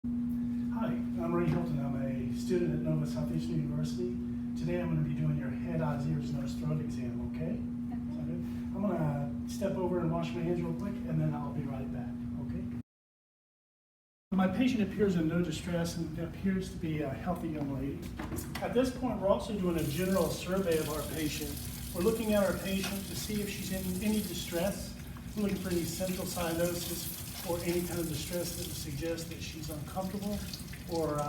Hi, I'm Ray Hilton. I'm a student at Nova Southeastern University. Today I'm going to be doing your head, eyes, ears, nose, throat exam, okay? Sound good? I'm going to step over and wash my hands real quick, and then I'll be right back, okay? My patient appears in no distress and appears to be a healthy young lady. At this point, we're also doing a general survey of our patient. We're looking at our patient to see if she's in any distress. We're looking for any central cyanosis or any kind of distress that would suggest that she's uncomfortable or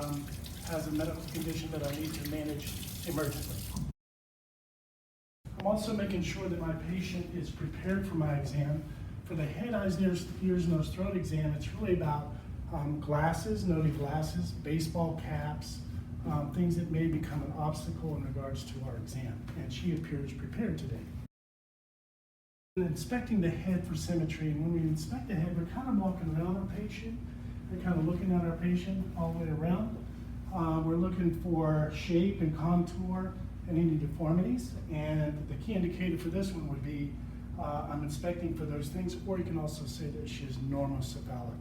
has a medical condition that I need to manage emergently. I'm also making sure that my patient is prepared for my exam. For the head, eyes, ears, nose, throat exam, it's really about glasses, noting glasses, baseball caps, things that may become an obstacle in regards to our exam. And she appears prepared today. Inspecting the head for symmetry, and when we inspect the head, we're kind of walking around our patient. We're kind of looking at our patient all the way around. We're looking for shape and contour and any deformities. And the key indicator for this one would be I'm inspecting for those things, or you can also say that she is normocephalic.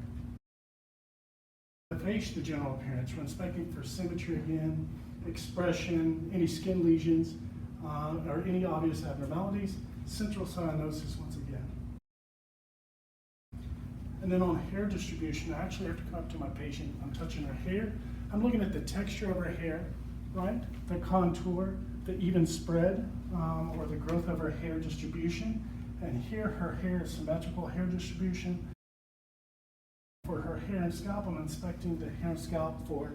The face, the general appearance, we're inspecting for symmetry again, expression, any skin lesions, or any obvious abnormalities. Central cyanosis once again. And then on hair distribution, I actually have to come up to my patient. I'm touching her hair. I'm looking at the texture of her hair, right? The contour, the even spread, or the growth of her hair distribution. And here her hair is symmetrical hair distribution. For her hair and scalp, I'm inspecting the hair and scalp for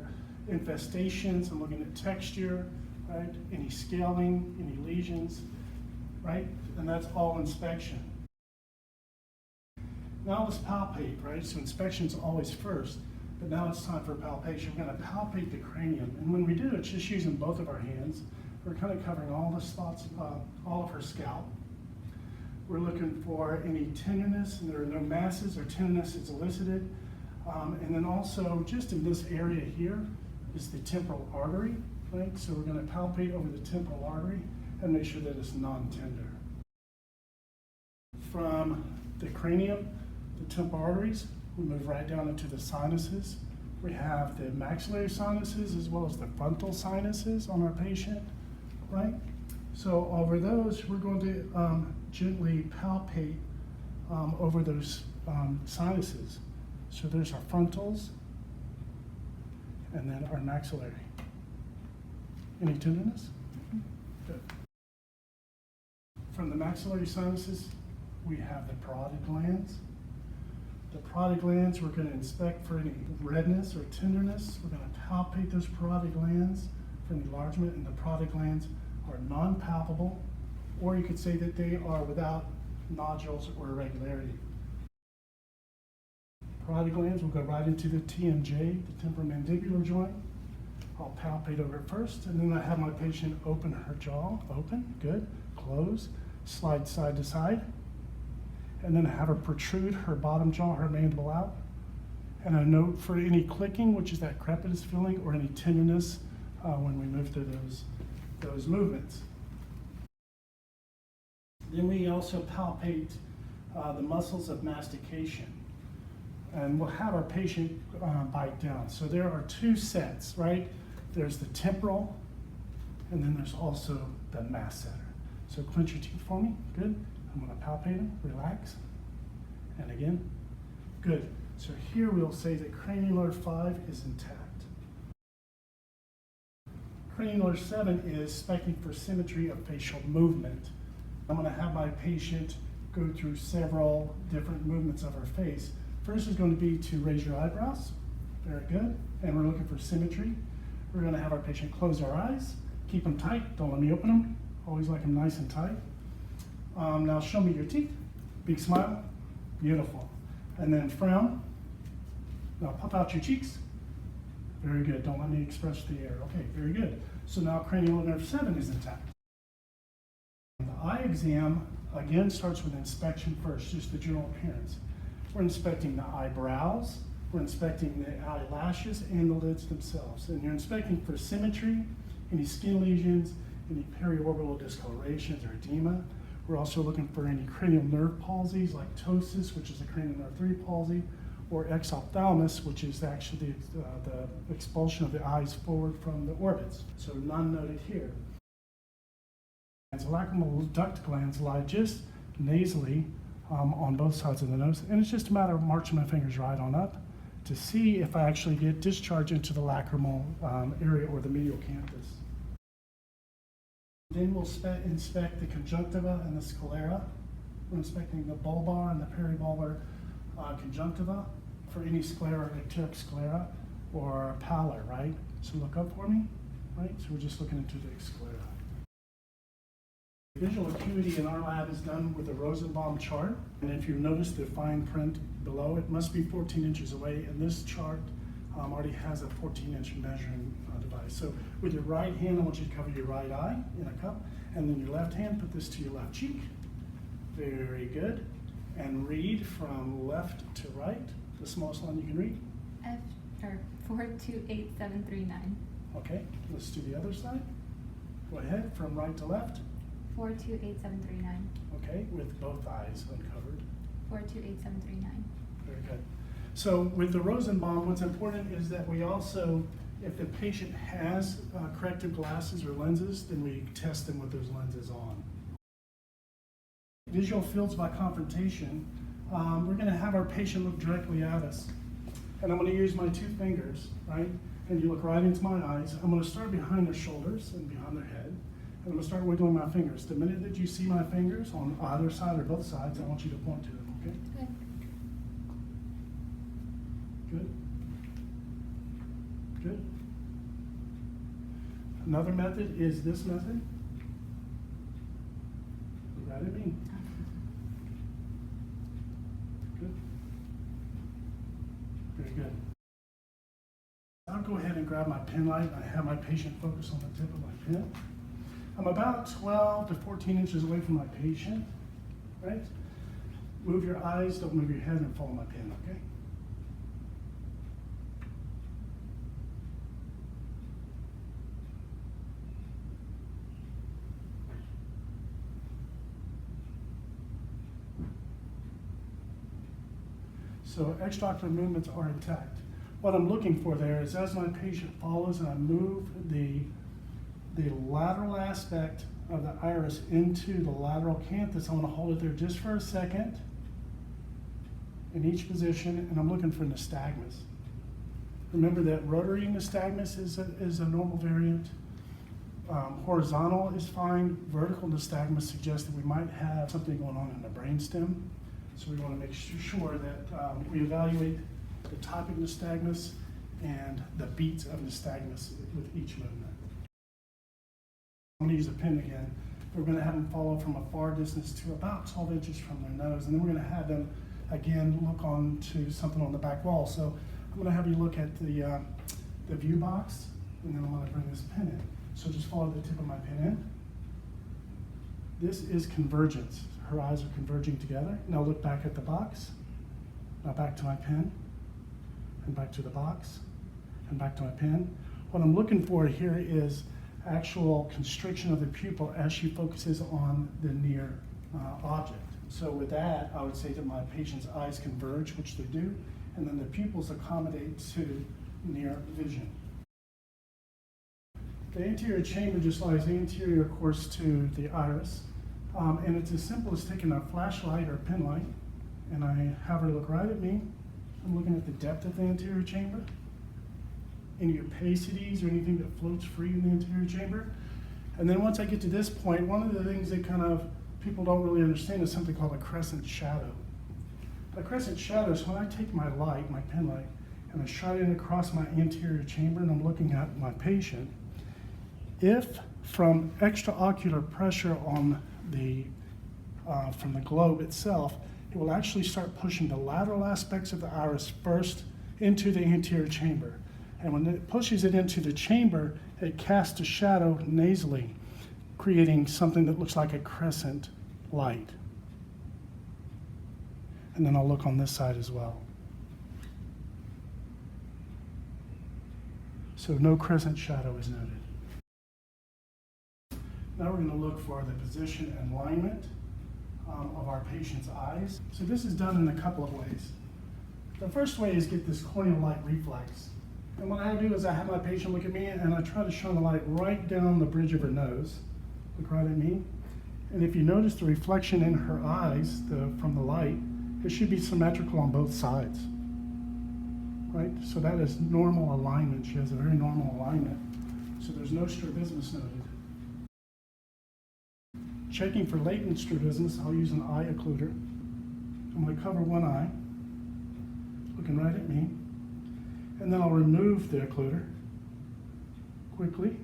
infestations. I'm looking at texture, right? Any scaling, any lesions, right? And that's all inspection. Now let's palpate, right? So inspection's always first, but now it's time for palpation. We're gonna palpate the cranium. And when we do, it's just using both of our hands. We're kind of covering all the spots, all of her scalp. We're looking for any tenderness, and there are no masses or tenderness is elicited. And then also, just in this area here, is the temporal artery, right? So we're gonna palpate over the temporal artery and make sure that it's non-tender. From the cranium, the temporal arteries, we move right down into the sinuses. We have the maxillary sinuses as well as the frontal sinuses on our patient, right? So over those, we're going to gently palpate over those sinuses. So there's our frontals and then our maxillary. Any tenderness? Good. From the maxillary sinuses, we have the parotid glands. The parotid glands, we're going to inspect for any redness or tenderness. We're going to palpate those parotid glands for enlargement, and the parotid glands are non-palpable, or you could say that they are without nodules or irregularity. Parotid glands will go right into the TMJ, the temporomandibular joint. I'll palpate over it first, and then I have my patient open her jaw, open, good, close, slide side to side, and then have her protrude her bottom jaw, her mandible out, and a note for any clicking, which is that crepitus feeling, or any tenderness when we move through those movements. Then we also palpate the muscles of mastication, and we'll have our patient bite down. So there are two sets, right? There's the temporal, and then there's also the masseter. So clench your teeth for me, good. I'm gonna palpate them, relax, and again, good. So here we'll say that cranial 5 is intact. Cranial 7 is inspecting for symmetry of facial movement. I'm gonna have my patient go through several different movements of her face. First is going to be to raise your eyebrows, very good, and we're looking for symmetry. We're gonna have our patient close our eyes, keep them tight, don't let me open them, always like them nice and tight. Now show me your teeth, big smile, beautiful. And then frown, now puff out your cheeks, very good, don't let me express the air, okay, very good. So now cranial nerve 7 is intact. The eye exam, again, starts with inspection first, just the general appearance. We're inspecting the eyebrows, we're inspecting the eyelashes and the lids themselves. And you're inspecting for symmetry, any skin lesions, any periorbital discolorations or edema. We're also looking for any cranial nerve palsies like ptosis, which is a cranial nerve 3 palsy, or exophthalmos, which is actually the expulsion of the eyes forward from the orbits. So none noted here. Lacrimal duct glands lie just nasally on both sides of the nose, and it's just a matter of marching my fingers right on up to see if I actually get discharge into the lacrimal area or the medial canthus. Then we'll inspect the conjunctiva and the sclera. We're inspecting the bulbar and the peribulbar conjunctiva for any sclera, ecteric sclera, or pallor, right? So look up for me, right? So we're just looking into the sclera. Visual acuity in our lab is done with a Rosenbaum chart, and if you notice the fine print below, it must be 14 inches away, and this chart already has a 14-inch measuring device. So with your right hand, I want you to cover your right eye in a cup, and then your left hand, put this to your left cheek. Very good. And read from left to right, the smallest line you can read. 428739. Okay, let's do the other side. Go ahead, from right to left. 428739. Okay, with both eyes uncovered. 428739. Very good. So with the Rosenbaum, what's important is that we also, if the patient has corrective glasses or lenses, then we test them with those lenses on. Visual fields by confrontation, we're going to have our patient look directly at us. And I'm going to use my two fingers, right? And you look right into my eyes. I'm going to start behind their shoulders and behind their head. And I'm going to start wiggling my fingers. The minute that you see my fingers on either side or both sides, I want you to point to them, okay? Good. Good. Good. Another method is this method. Look right at me. Good. Very good. I'll go ahead and grab my pen light. I have my patient focus on the tip of my pen. I'm about 12 to 14 inches away from my patient, right? Move your eyes, don't move your head, and follow my pen, okay? So extraocular movements are intact. What I'm looking for there is as my patient follows and I move the lateral aspect of the iris into the lateral canthus, I want to hold it there just for a second in each position, and I'm looking for nystagmus. Remember that rotary nystagmus is a normal variant. Horizontal is fine. Vertical nystagmus suggests that we might have something going on in the brainstem. So we want to make sure that we evaluate the type of nystagmus and the beats of nystagmus with each movement. I'm going to use a pen again. We're going to have them follow from a far distance to about 12 inches from their nose, and then we're going to have them again look on to something on the back wall. So I'm going to have you look at the view box, and then I'm going to bring this pen in. So just follow the tip of my pen in. This is convergence. Her eyes are converging together. Now look back at the box. Now back to my pen, and back to the box, and back to my pen. What I'm looking for here is actual constriction of the pupil as she focuses on the near object. So with that, I would say that my patient's eyes converge, which they do, and then the pupils accommodate to near vision. The anterior chamber just lies anterior, of course, to the iris. And it's as simple as taking a flashlight or pen light, and I have her look right at me. I'm looking at the depth of the anterior chamber, any opacities or anything that floats free in the anterior chamber. And then once I get to this point, one of the things that kind of people don't really understand is something called a crescent shadow. A crescent shadow is when I take my light, my pen light, and I shine it across my anterior chamber and I'm looking at my patient. If from extraocular pressure on from the globe itself, it will actually start pushing the lateral aspects of the iris first into the anterior chamber. And when it pushes it into the chamber, it casts a shadow nasally, creating something that looks like a crescent light. And then I'll look on this side as well. So no crescent shadow is noted. Now we're going to look for the position and alignment of our patient's eyes. So this is done in a couple of ways. The first way is get this corneal light reflex. And what I do is I have my patient look at me and I try to shine the light right down the bridge of her nose. Look right at me. And if you notice the reflection in her eyes from the light, it should be symmetrical on both sides. Right? So that is normal alignment. She has a very normal alignment. So there's no strabismus noted. Checking for latent strabismus, I'll use an eye occluder. I'm going to cover one eye, looking right at me. And then I'll remove the occluder quickly.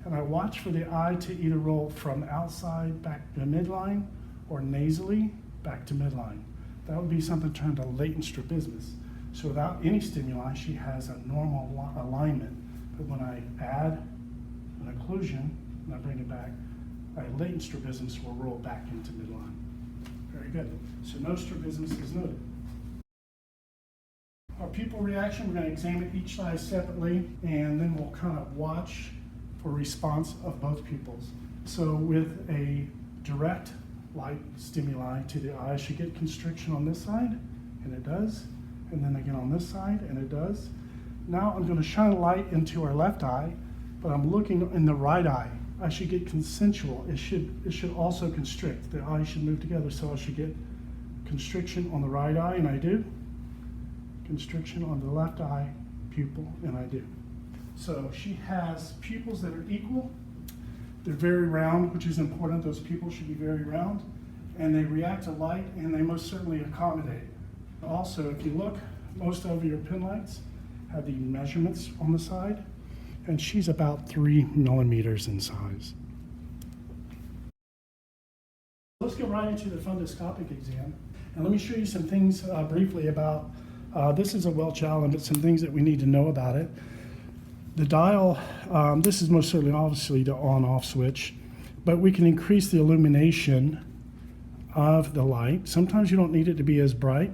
And I watch for the eye to either roll from outside back to midline or nasally back to midline. That would be something turned to latent strabismus. So without any stimuli, she has a normal alignment. But when I add an occlusion and I bring it back, a latent strabismus will roll back into midline. Very good. So no strabismus is noted. Our pupil reaction, we're going to examine each eye separately, and then we'll kind of watch for response of both pupils. So with a direct light stimuli to the eye, she get constriction on this side, and it does, and then again on this side, and it does. Now I'm going to shine light into her left eye, but I'm looking in the right eye. I should get consensual. It should also constrict. The eyes should move together, so I should get constriction on the right eye, and I do. Constriction on the left eye pupil, and I do. So she has pupils that are equal. They're very round, which is important. Those pupils should be very round, and they react to light, and they most certainly accommodate. Also, if you look, most of your pin lights have the measurements on the side, and she's about 3 millimeters in size. Let's go right into the funduscopic exam, and let me show you some things briefly about this is a Welch Allen, but some things that we need to know about it. The dial, this is most certainly obviously the on-off switch, but we can increase the illumination of the light. Sometimes you don't need it to be as bright,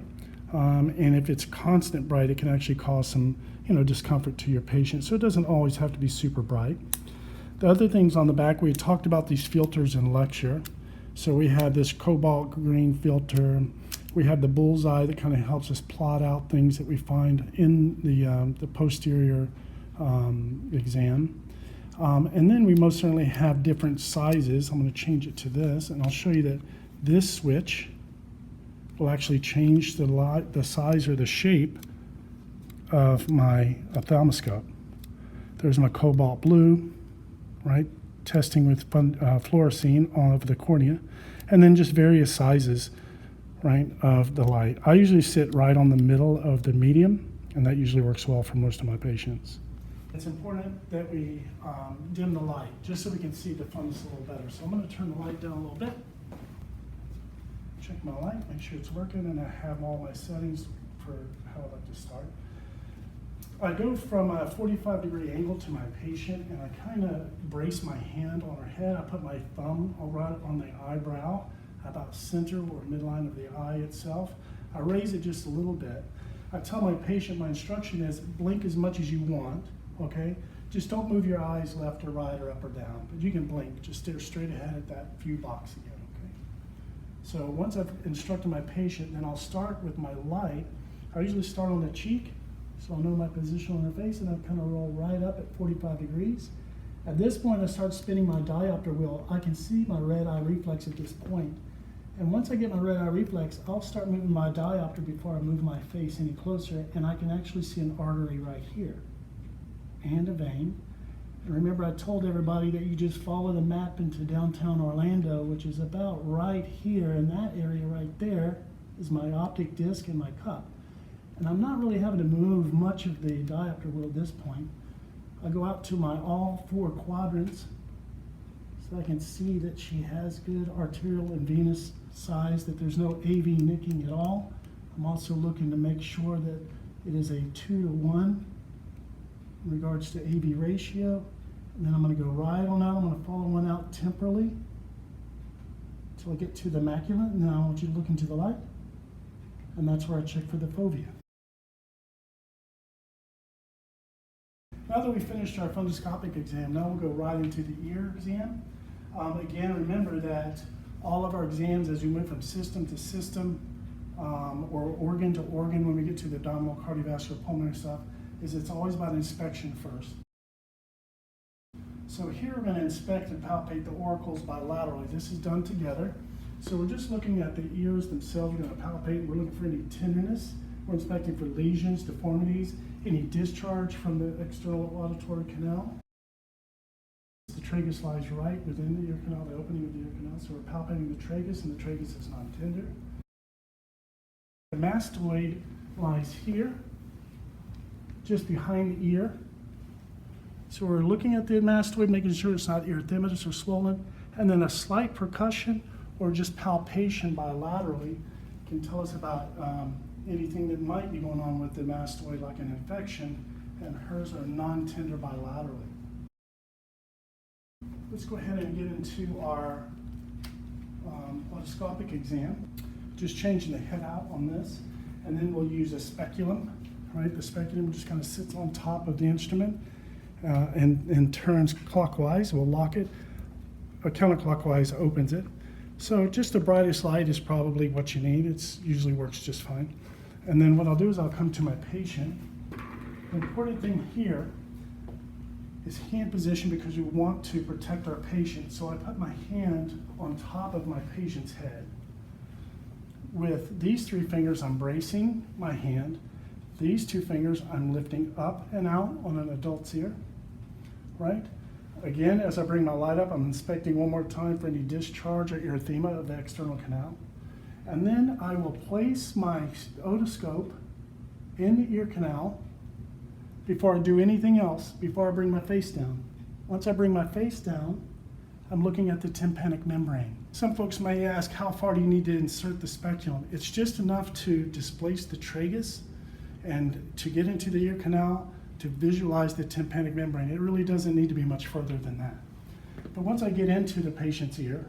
and if it's constant bright, it can actually cause some discomfort to your patient, so it doesn't always have to be super bright. The other things on the back, we talked about these filters in lecture. So we have this cobalt green filter. We have the bullseye that kind of helps us plot out things that we find in the posterior exam. And then we most certainly have different sizes. I'm going to change it to this, and I'll show you that this switch will actually change the size or the shape of my ophthalmoscope. There's my cobalt blue, right? Testing with fluorescein all over the cornea, and then just various sizes, right, of the light. I usually sit right on the middle of the medium, and that usually works well for most of my patients. It's important that we dim the light, just so we can see the fundus a little better. So I'm going to turn the light down a little bit, check my light, make sure it's working, and I have all my settings for how I like to start. I go from a 45-degree angle to my patient, and I kind of brace my hand on her head. I put my thumb right on the eyebrow, about center or midline of the eye itself. I raise it just a little bit. I tell my patient, my instruction is blink as much as you want, okay? Just don't move your eyes left or right or up or down, but you can blink. Just stare straight ahead at that view box again, okay? So once I've instructed my patient, then I'll start with my light. I usually start on the cheek, so I'll know my position on her face, and I kind of roll right up at 45 degrees. At this point, I start spinning my diopter wheel. I can see my red eye reflex at this point. And once I get my red eye reflex, I'll start moving my diopter before I move my face any closer, and I can actually see an artery right here and a vein. And remember, I told everybody that you just follow the map into downtown Orlando, which is about right here, and that area right there is my optic disc and my cup. And I'm not really having to move much of the diopter wheel at this point. I go out to my all 4 quadrants so I can see that she has good arterial and venous size, that there's no AV nicking at all. I'm also looking to make sure that it is a 2-to-1 in regards to AV ratio. And then I'm going to go right on out. I'm going to follow one out temporally until I get to the macula. And then I want you to look into the light. And that's where I check for the fovea. Now that we've finished our funduscopic exam, now we'll go right into the ear exam. Again, remember that all of our exams, as we move from system to system, or organ to organ when we get to the abdominal, cardiovascular, pulmonary stuff, is it's always about inspection first. So here we're going to inspect and palpate the auricles bilaterally. This is done together. So we're just looking at the ears themselves. We're going to palpate. We're looking for any tenderness. We're inspecting for lesions, deformities, any discharge from the external auditory canal. The tragus lies right within the ear canal, the opening of the ear canal. So we're palpating the tragus, and the tragus is non-tender. The mastoid lies here, just behind the ear. So we're looking at the mastoid, making sure it's not erythematous or swollen, and then a slight percussion or just palpation bilaterally can tell us about anything that might be going on with the mastoid, like an infection, and hers are non-tender bilaterally. Let's go ahead and get into our otoscopic exam. Just changing the head out on this, and then we'll use a speculum. Right, the speculum just kind of sits on top of the instrument and turns clockwise. We'll lock it, or counterclockwise opens it. So just the brightest light is probably what you need. It usually works just fine. And then what I'll do is I'll come to my patient. The important thing here is hand position, because we want to protect our patient. So I put my hand on top of my patient's head. With these 3 fingers, I'm bracing my hand. These 2 fingers, I'm lifting up and out on an adult's ear, right? Again, as I bring my light up, I'm inspecting one more time for any discharge or erythema of the external canal. And then I will place my otoscope in the ear canal before I do anything else, before I bring my face down. Once I bring my face down, I'm looking at the tympanic membrane. Some folks may ask, how far do you need to insert the speculum? It's just enough to displace the tragus and to get into the ear canal to visualize the tympanic membrane. It really doesn't need to be much further than that. But once I get into the patient's ear,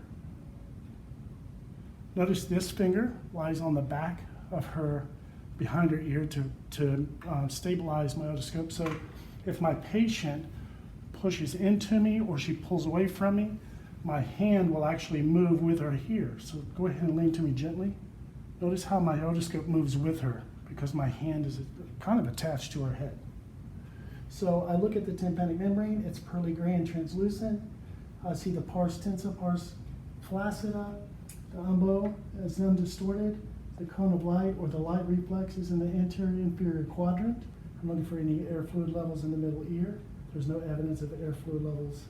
notice this finger lies on the back of her, behind her ear to stabilize my otoscope. So if my patient pushes into me or she pulls away from me, my hand will actually move with her here. So go ahead and lean to me gently. Notice how my otoscope moves with her, because my hand is kind of attached to her head. So I look at the tympanic membrane. It's pearly gray and translucent. I see the pars tensa, pars flaccida, the umbo is undistorted. The cone of light, or the light reflex, is in the anterior inferior quadrant. I'm looking for any air fluid levels in the middle ear. There's no evidence of air fluid levels.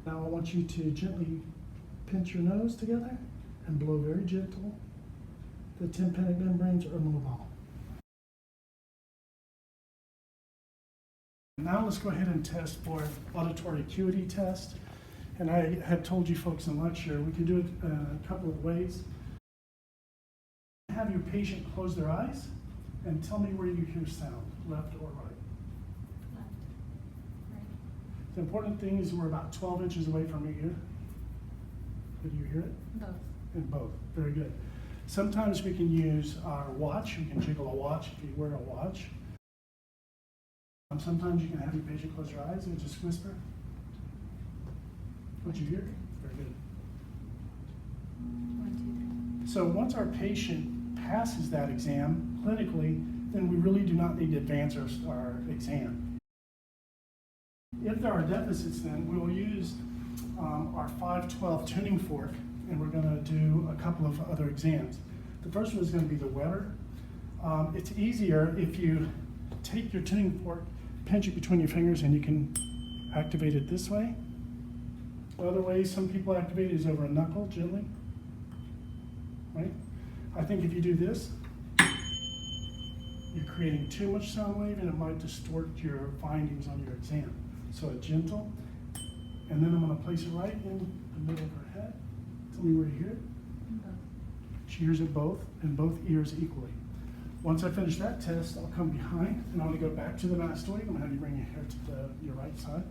Now I want you to gently pinch your nose together and blow very gentle. The tympanic membranes are mobile. Now let's go ahead and test for auditory acuity test. And I had told you folks in lecture, we can do it a couple of ways. Have your patient close their eyes and tell me where you hear sound, left or right. Left. Right. The important thing is we're about 12 inches away from your ear. Did you hear it? Both. In both. Very good. Sometimes we can use our watch. You can jiggle a watch if you wear a watch. Sometimes you can have your patient close their eyes and just whisper. What'd you hear? Very good. 1, 2, 3. So once our patient passes that exam clinically, then we really do not need to advance our exam. If there are deficits, then we will use our 512 tuning fork, and we're going to do a couple of other exams. The first one is going to be the Weber. It's easier if you take your tuning fork, pinch it between your fingers, and you can activate it this way. Other ways some people activate it is over a knuckle, gently. Right? I think if you do this, you're creating too much sound wave and it might distort your findings on your exam. So a gentle, and then I'm going to place it right in the middle of her head. Tell me where you hear it. Both. She hears it both, in both ears equally. Once I finish that test, I'll come behind and I'm going to go back to the mastoid. I'm going to have you bring your hair to your right side.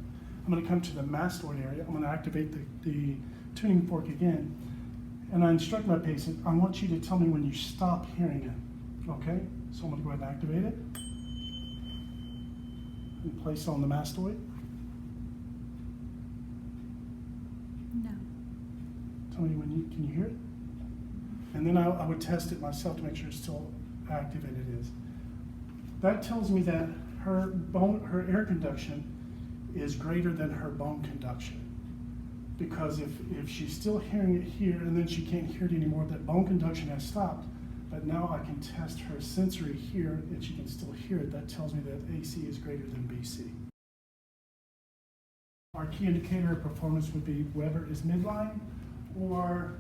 I'm going to come to the mastoid area. I'm going to activate the tuning fork again. And I instruct my patient, I want you to tell me when you stop hearing it, okay? So I'm going to go ahead and activate it and place it on the mastoid. No. Tell me when can you hear it? And then I would test it myself to make sure it's still active, and it is. That tells me that her air conduction is greater than her bone conduction. Because if she's still hearing it here and then she can't hear it anymore, that bone conduction has stopped. But now I can test her sensory here and she can still hear it. That tells me that AC is greater than BC. Our key indicator of performance would be whether it's midline or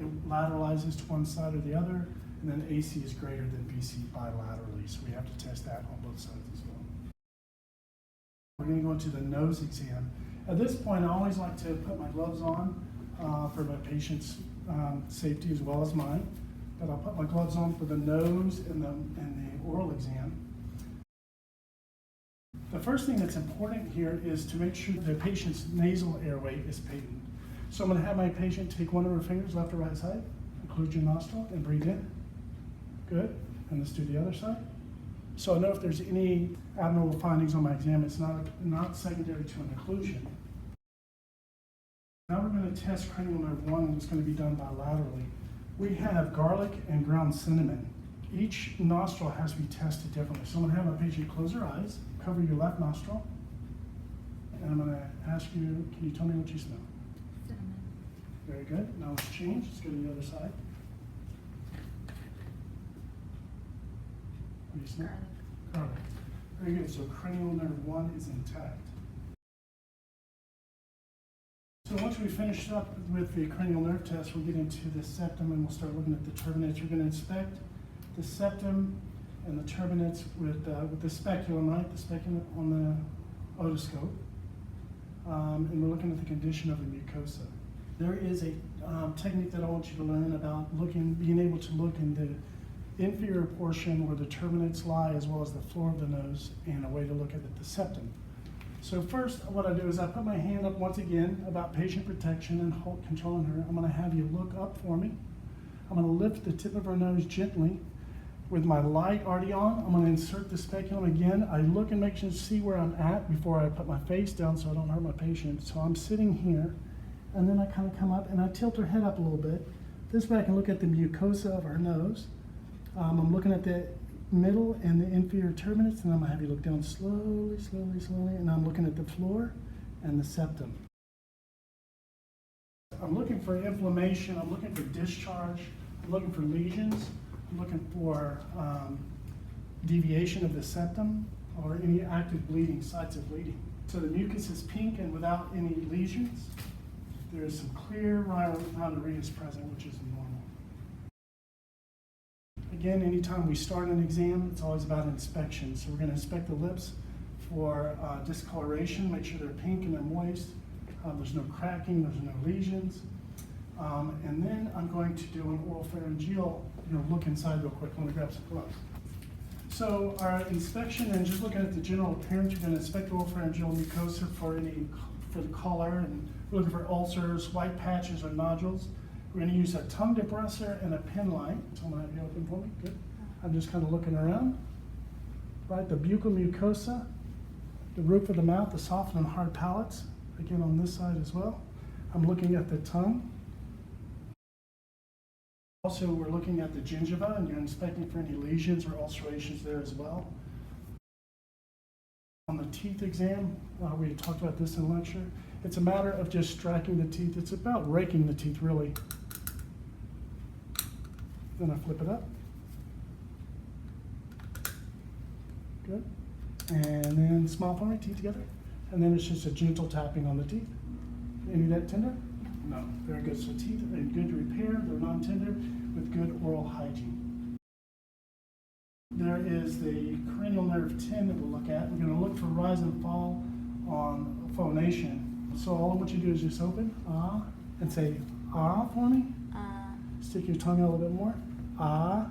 it lateralizes to one side or the other, and then AC is greater than BC bilaterally. So we have to test that on both sides as well. We're going to go into the nose exam. At this point, I always like to put my gloves on for my patient's safety as well as mine. But I'll put my gloves on for the nose and the oral exam. The first thing that's important here is to make sure the patient's nasal airway is patent. So I'm going to have my patient take one of her fingers, left or right side, occlude your nostril, and breathe in. Good. And let's do the other side. So I know if there's any abnormal findings on my exam, it's not secondary to an occlusion. Now we're going to test cranial nerve 1, and it's going to be done bilaterally. We have garlic and ground cinnamon. Each nostril has to be tested differently. So I'm going to have my patient close her eyes, cover your left nostril, and I'm going to ask you, can you tell me what you smell? Cinnamon. Very good. Now let's change. Let's go to the other side. What do you smell? Garlic. Garlic. Very good. So cranial nerve 1 is intact. So once we finish up with the cranial nerve test, we'll get into the septum and we'll start looking at the turbinates. We're going to inspect the septum and the turbinates with the speculum, right? The speculum on the otoscope. And we're looking at the condition of the mucosa. There is a technique that I want you to learn about being able to look in the inferior portion where the turbinates lie, as well as the floor of the nose, and a way to look at the septum. So first, what I do is I put my hand up once again about patient protection and controlling her. I'm going to have you look up for me. I'm going to lift the tip of her nose gently. With my light already on, I'm going to insert the speculum again. I look and make sure to see where I'm at before I put my face down so I don't hurt my patient. So I'm sitting here, and then I kind of come up and I tilt her head up a little bit. This way I can look at the mucosa of her nose. I'm looking at the middle and the inferior turbinates, and I'm going to have you look down slowly, slowly, slowly, and I'm looking at the floor and the septum. I'm looking for inflammation, I'm looking for discharge, I'm looking for lesions, I'm looking for deviation of the septum or any active bleeding, sites of bleeding. So the mucus is pink and without any lesions. There is some clear rhinorrhea present, which is normal. Again, anytime we start an exam, it's always about inspection. So we're going to inspect the lips for discoloration, make sure they're pink and they're moist. There's no cracking, there's no lesions. And then I'm going to do an oral pharyngeal, look inside real quick. Let me grab some gloves. So our inspection and just looking at the general appearance, we're going to inspect the oral pharyngeal mucosa for the color, and we're looking for ulcers, white patches, or nodules. We're going to use a tongue depressor and a pen light. So I'm going to have you open for me. Good. I'm just kind of looking around. Right, the buccal mucosa, the roof of the mouth, the soft and hard palates. Again on this side as well. I'm looking at the tongue. Also, we're looking at the gingiva, and you're inspecting for any lesions or ulcerations there as well. On the teeth exam, we talked about this in lecture. It's a matter of just striking the teeth. It's about raking the teeth, really. Then I flip it up. Good. And then smile for me, teeth together. And then it's just a gentle tapping on the teeth. Any of that tender? No. Very good. So teeth are in good repair. They're non-tender with good oral hygiene. There is the cranial nerve 10 that we'll look at. We're going to look for rise and fall on phonation. So all I want you to do is just open, ah, and say ah for me. Stick your tongue out a little bit more. Ah.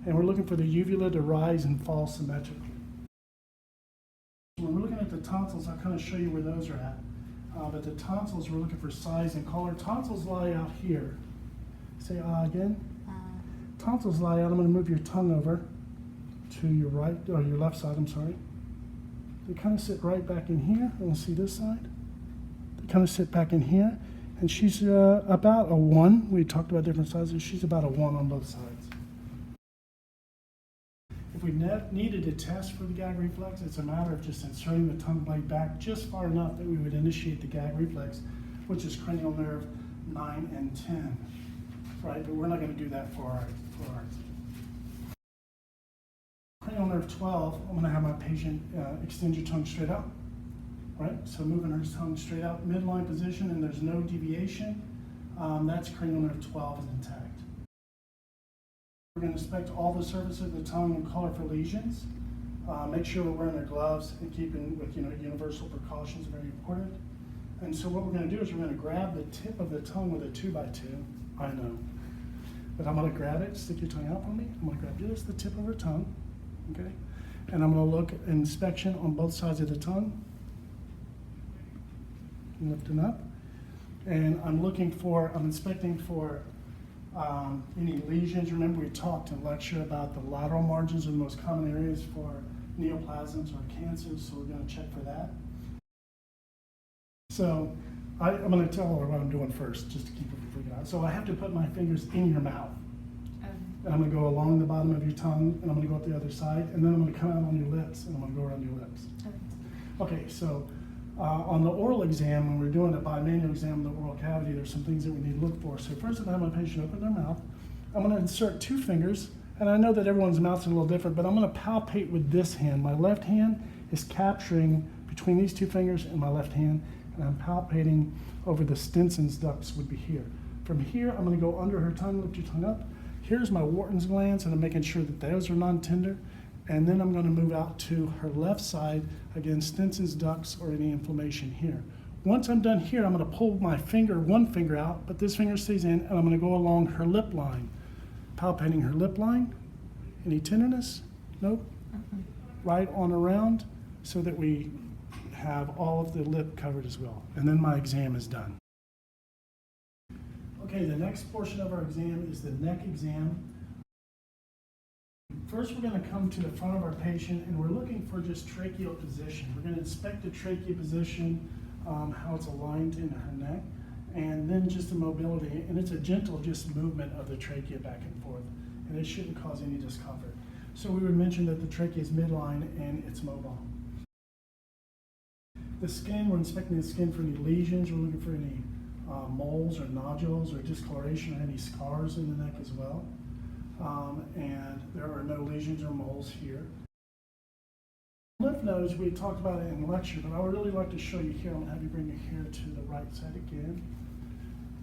And we're looking for the uvula to rise and fall symmetrically. When we're looking at the tonsils, I'll kind of show you where those are at. But the tonsils, we're looking for size and color. Tonsils lie out here. Say ah again. Tonsils lie out. I'm going to move your tongue over to your right, or your left side, I'm sorry. They kind of sit right back in here. And we'll see this side. They kind of sit back in here. And she's about a 1. We talked about different sizes. She's about a 1 on both sides. If we needed to test for the gag reflex, it's a matter of just inserting the tongue blade back just far enough that we would initiate the gag reflex, which is cranial nerve 9 and 10, right? But we're not going to do that for our cranial nerve 12. I'm going to have my patient extend your tongue straight out, right? So moving her tongue straight out, midline position, and there's no deviation. That's cranial nerve 12 is intact. We're going to inspect all the surfaces of the tongue and color for lesions. Make sure we're wearing our gloves and keeping with universal precautions, very important. And so what we're going to do is we're going to grab the tip of the tongue with a 2x2. I know, but I'm going to grab it. Stick your tongue out for me. I'm going to grab just the tip of her tongue, okay? And I'm going to look inspection on both sides of the tongue. Lifting up, and I'm inspecting for any lesions. Remember, we talked in lecture about the lateral margins are the most common areas for neoplasms or cancers, so we're going to check for that. So I'm going to tell her what I'm doing first, just to keep it from freaking out. So I have to put my fingers in your mouth, and I'm going to go along the bottom of your tongue, and I'm going to go up the other side, and then I'm going to come out on your lips, and I'm going to go around your lips. Okay, so on the oral exam, when we're doing a bimanual exam of the oral cavity, there's some things that we need to look for. So first, I'm going to have my patient open their mouth. I'm going to insert 2 fingers, and I know that everyone's mouth's a little different, but I'm going to palpate with this hand. My left hand is capturing between these 2 fingers and my left hand, and I'm palpating over the Stenson's ducts would be here. From here, I'm going to go under her tongue, lift your tongue up. Here's my Wharton's glands, and I'm making sure that those are non-tender. And then I'm going to move out to her left side, again, Stenson's ducts or any inflammation here. Once I'm done here, I'm going to pull my one finger out, but this finger stays in, and I'm going to go along her lip line, palpating her lip line. Any tenderness? Nope. Right on around so that we have all of the lip covered as well. And then my exam is done. Okay, the next portion of our exam is the neck exam. First, we're going to come to the front of our patient, and we're looking for just tracheal position. We're going to inspect the trachea position, how it's aligned in her neck, and then just the mobility. And it's a gentle just movement of the trachea back and forth, and it shouldn't cause any discomfort. So we would mention that the trachea is midline and it's mobile. The skin, we're inspecting the skin for any lesions. We're looking for any moles or nodules or discoloration or any scars in the neck as well. And there are no lesions or moles here. Lymph nodes, we talked about it in lecture, but I would really like to show you here. I'm going to have you bring your hair to the right side again.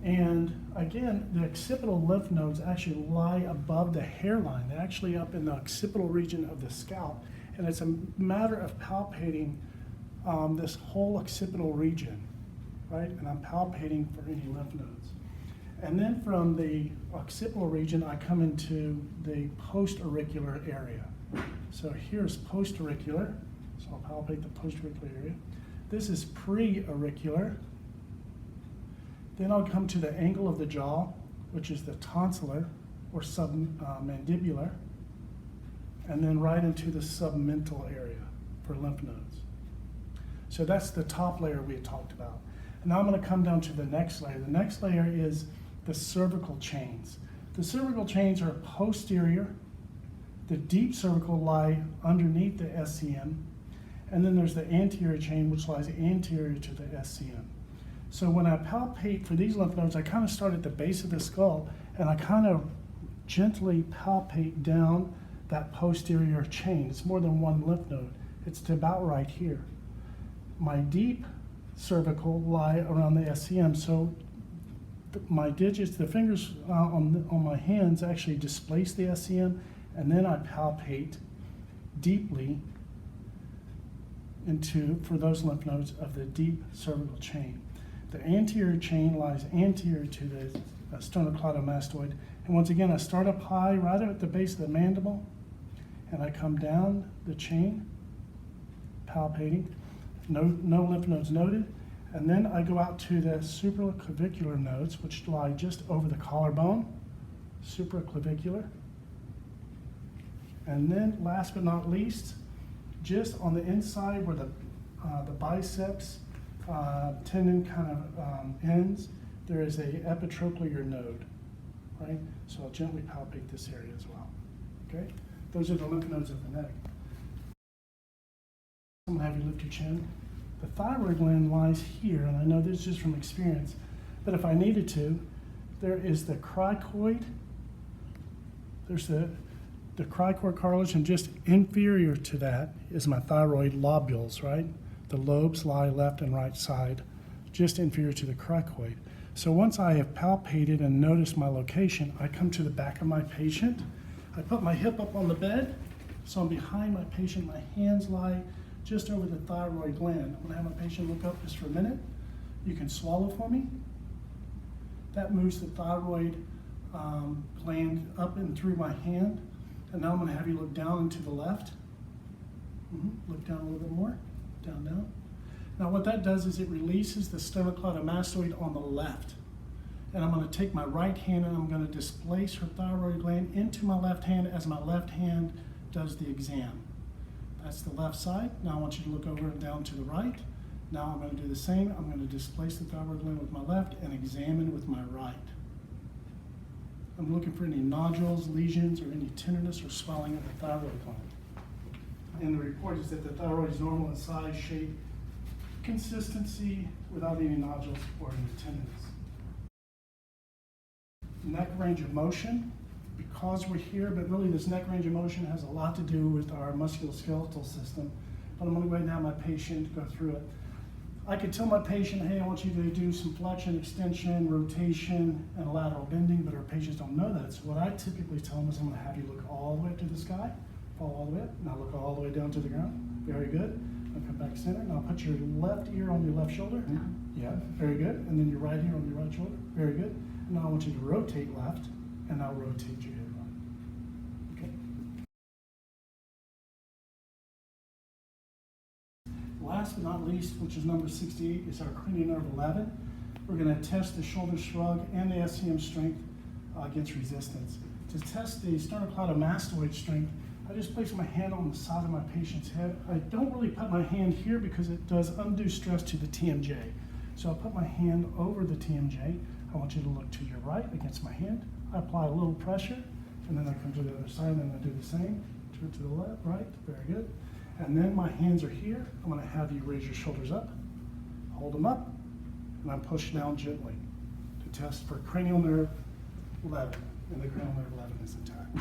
And again, the occipital lymph nodes actually lie above the hairline. They're actually up in the occipital region of the scalp. And it's a matter of palpating this whole occipital region, right? And I'm palpating for any lymph nodes. And then from the occipital region, I come into the post-auricular area. So here's post-auricular, so I'll palpate the post-auricular area. This is pre-auricular. Then I'll come to the angle of the jaw, which is the tonsillar or submandibular, and then right into the submental area for lymph nodes. So that's the top layer we had talked about. And now I'm going to come down to the next layer. The next layer is the cervical chains. The cervical chains are posterior. The deep cervical lie underneath the SCM. And then there's the anterior chain, which lies anterior to the SCM. So when I palpate for these lymph nodes, I kind of start at the base of the skull, and I kind of gently palpate down that posterior chain. It's more than one lymph node. It's to about right here. My deep cervical lie around the SCM, so my digits, the fingers on my hands actually displace the SCM, and then I palpate deeply for those lymph nodes of the deep cervical chain. The anterior chain lies anterior to the sternocleidomastoid, and once again, I start up high right at the base of the mandible, and I come down the chain, palpating. No lymph nodes noted. And then I go out to the supraclavicular nodes, which lie just over the collarbone, supraclavicular. And then last but not least, just on the inside where the biceps tendon kind of ends, there is a epitrochlear node, right? So I'll gently palpate this area as well, okay? Those are the lymph nodes of the neck. I'm gonna have you lift your chin. The thyroid gland lies here, and I know this just from experience, but if I needed to, there is the cricoid. There's the cricoid cartilage, and just inferior to that is my thyroid lobules, right? The lobes lie left and right side, just inferior to the cricoid. So once I have palpated and noticed my location, I come to the back of my patient. I put my hip up on the bed, so I'm behind my patient. My hands lie just over the thyroid gland. I'm gonna have my patient look up just for a minute. You can swallow for me. That moves the thyroid gland up and through my hand. And now I'm gonna have you look down and to the left. Look down a little bit more, down, down. Now what that does is it releases the sternocleidomastoid on the left. And I'm gonna take my right hand and I'm gonna displace her thyroid gland into my left hand as my left hand does the exam. That's the left side. Now I want you to look over and down to the right. Now I'm gonna do the same. I'm gonna displace the thyroid gland with my left and examine with my right. I'm looking for any nodules, lesions, or any tenderness or swelling of the thyroid gland. And the report is that the thyroid is normal in size, shape, consistency, without any nodules or any tenderness. Neck range of motion, because we're here, but really this neck range of motion has a lot to do with our musculoskeletal system. But I'm gonna go ahead and have my patient go through it. I could tell my patient, hey, I want you to do some flexion, extension, rotation, and lateral bending, but our patients don't know that. So what I typically tell them is I'm gonna have you look all the way up to the sky, fall all the way up, now look all the way down to the ground. Very good. I'll come back center. Now put your left ear on your left shoulder. Yeah, very good. And then your right ear on your right shoulder. Very good. Now I want you to rotate left, and now rotate your head right. Okay. Last but not least, which is number 68, is our cranial nerve 11. We're going to test the shoulder shrug and the SCM strength against resistance. To test the sternocleidomastoid strength, I just place my hand on the side of my patient's head. I don't really put my hand here because it does undue stress to the TMJ. So I'll put my hand over the TMJ. I want you to look to your right against my hand. I apply a little pressure, and then I come to the other side, and I do the same. Turn to the left, right, very good. And then my hands are here. I'm gonna have you raise your shoulders up, hold them up, and I push down gently to test for cranial nerve 11, and the cranial nerve 11 is intact.